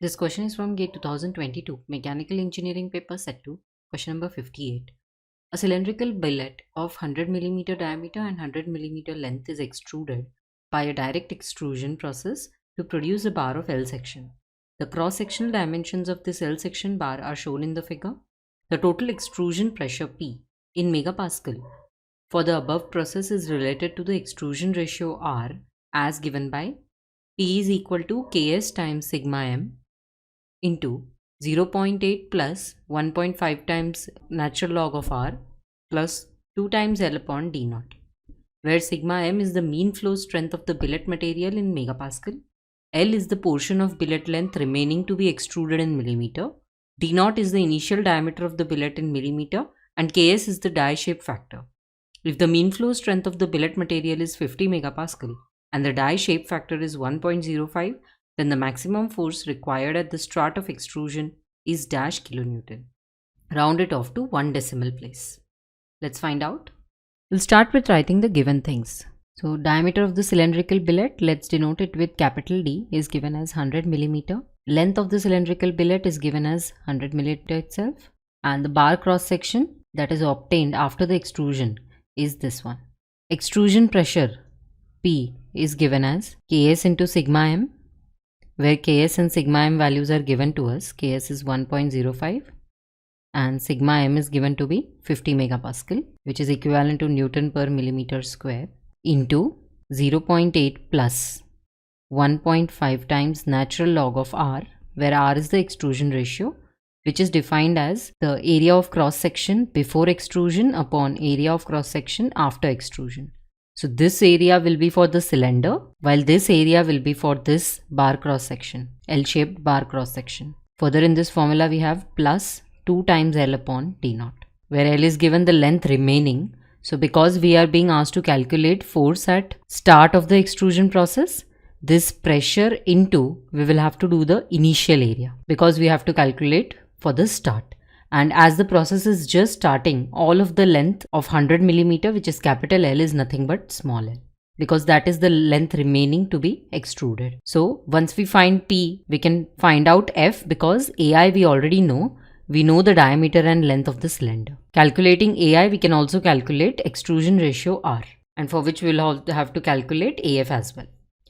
This question is from GATE 2022, Mechanical Engineering paper set 2, question number 58. A cylindrical billet of 100 mm diameter and 100 mm length is extruded by a direct extrusion process to produce a bar of L section. The cross-sectional dimensions of this L section bar are shown in the figure. The total extrusion pressure P in megapascal for the above process is related to the extrusion ratio R as given by P is equal to Ks times sigma m into 0.8 plus 1.5 times natural log of R plus 2 times L upon d naught, where sigma m is the mean flow strength of the billet material in megapascal, L is the portion of billet length remaining to be extruded in millimeter, d naught is the initial diameter of the billet in millimeter, and Ks is the die shape factor. If the mean flow strength of the billet material is 50 megapascal and the die shape factor is 1.05, then the maximum force required at the start of extrusion is dash kilonewton. Round it off to 1 decimal place. Let's find out. We'll start with writing the given things. So diameter of the cylindrical billet, let's denote it with capital D, is given as 100 mm. Length of the cylindrical billet is given as 100 mm itself. And the bar cross section that is obtained after the extrusion is this one. Extrusion pressure P is given as Ks into sigma m, where Ks and sigma m values are given to us. Ks is 1.05 and sigma m is given to be 50 megapascal, which is equivalent to Newton per millimeter square, into 0.8 plus 1.5 times natural log of R, where R is the extrusion ratio, which is defined as the area of cross section before extrusion upon area of cross section after extrusion. So this area will be for the cylinder, while this area will be for this bar cross section, L-shaped bar cross section. Further in this formula we have plus 2 times L upon d naught, where L is given the length remaining. So because we are being asked to calculate force at start of the extrusion process, this pressure into, we will have to do the initial area because we have to calculate for the start. And as the process is just starting, all of the length of 100 mm, which is capital L, is nothing but small l, because that is the length remaining to be extruded. So once we find P, we can find out F because AI we already know. We know the diameter and length of the cylinder. Calculating AI, we can also calculate extrusion ratio R, and for which we will have to calculate AF as well.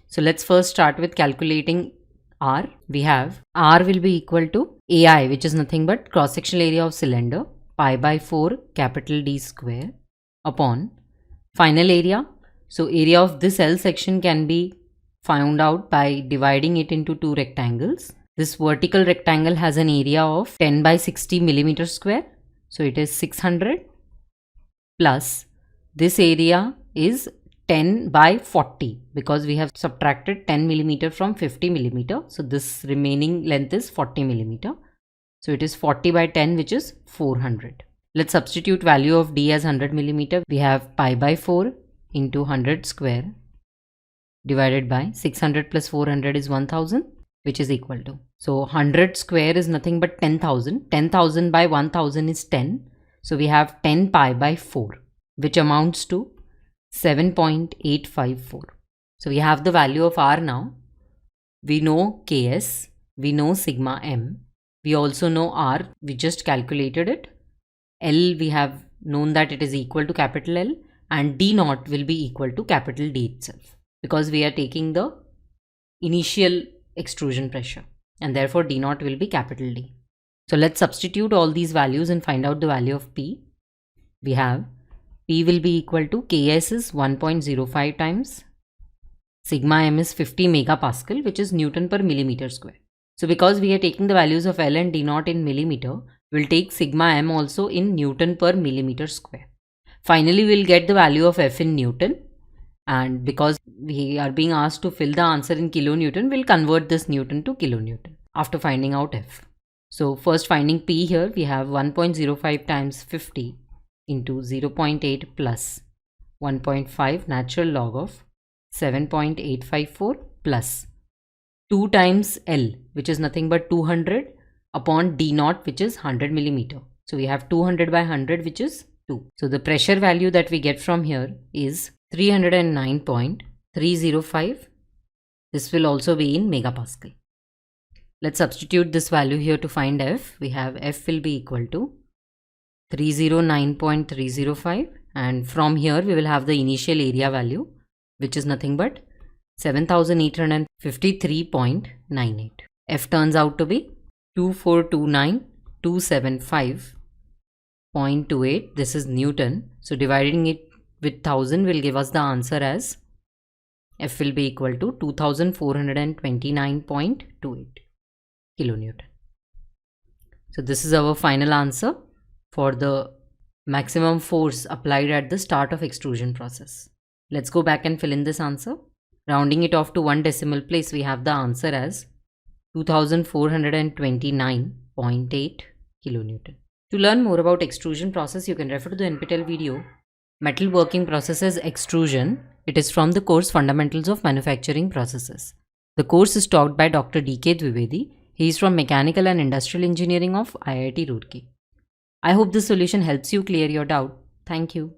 So let's first start with calculating R. We have R will be equal to AI, which is nothing but cross-sectional area of cylinder, pi by 4 capital D square upon final area. So area of this L section can be found out by dividing it into two rectangles. This vertical rectangle has an area of 10 by 60 millimeter square. So it is 600 plus this area is 10 by 40 because we have subtracted 10 millimeter from 50 millimeter. So this remaining length is 40 millimeter. So it is 40 by 10, which is 400. Let's substitute value of D as 100 millimeter. We have pi by 4 into 100 square divided by 600 plus 400 is 1000, which is equal to. So 100 square is nothing but 10,000. 10,000 by 1000 is 10. So we have 10 pi by 4, which amounts to 7.854. So we have the value of R now. We know Ks, we know sigma m, we also know R, we just calculated it. L, we have known that it is equal to capital L, and D naught will be equal to capital D itself because we are taking the initial extrusion pressure, and therefore D naught will be capital D. So let's substitute all these values and find out the value of P. We have P will be equal to Ks is 1.05 times, sigma m is 50 megapascal, which is Newton per millimeter square. So because we are taking the values of L and D naught in millimeter, we'll take sigma m also in Newton per millimeter square. Finally, we'll get the value of F in Newton, and because we are being asked to fill the answer in kilonewton, we'll convert this Newton to kilonewton after finding out F. So first finding P here, we have 1.05 times 50 into 0.8 plus 1.5 natural log of 7.854 plus 2 times L, which is nothing but 200 upon D naught, which is 100 millimeter. So we have 200 by 100, which is 2. So the pressure value that we get from here is 309.305. This will also be in megapascal. Let's substitute this value here to find F. We have F will be equal to 309.305, and from here we will have the initial area value, which is nothing but 7853.98. F turns out to be 2429275.28. This is Newton. So dividing it with 1000 will give us the answer as F will be equal to 2429.28 kilonewton. So this is our final answer for the maximum force applied at the start of extrusion process. Let's go back and fill in this answer. Rounding it off to one decimal place, we have the answer as 2429.8 kilonewton. To learn more about extrusion process, you can refer to the NPTEL video Metal Working Processes Extrusion. It is from the course Fundamentals of Manufacturing Processes. The course is taught by Dr. D.K. Dwivedi. He is from Mechanical and Industrial Engineering of IIT Roorkee. I hope this solution helps you clear your doubt. Thank you.